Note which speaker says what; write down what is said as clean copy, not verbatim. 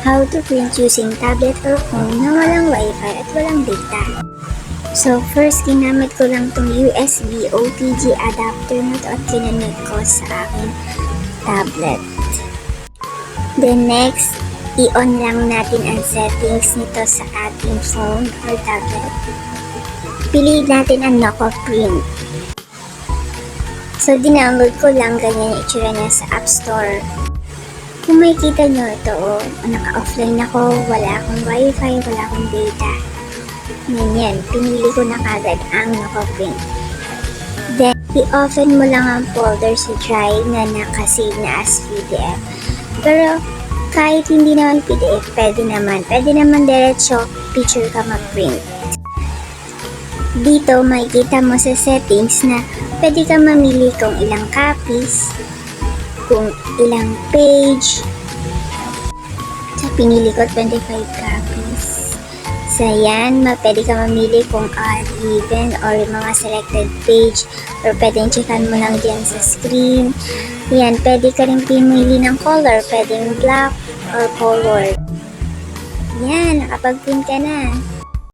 Speaker 1: How to print using tablet or phone na walang wifi at walang data. So first, ginamit ko lang tong USB OTG adapter na to at kinonect ko sa aking tablet. Then next, i-on lang natin ang settings nito sa ating phone or tablet. Piliin natin ang knockoff print. So dinownload ko lang, ganyan yung itsura niya sa App Store. Kung makikita nyo ito, naka-offline ako, wala akong wifi, wala akong data. Ganyan, pinili ko na kagad ang naka-print. Then, i-open mo lang ang folder sa Drive na nakasave na as PDF. Pero, kahit hindi naman PDF, pwede naman diretso picture ka mag-print. Dito, makikita mo sa settings na pwede ka mamili kung ilang copies, kung ilang page. So, pinili ko 25 copies. So, yan, pwede ka mamili kung odd, even, or mga selected page, or pwedeng checkan mo lang dyan sa screen. Yan, pwede ka rin pumili ng color, pwedeng black or color. Yan, nakapag-print ka na.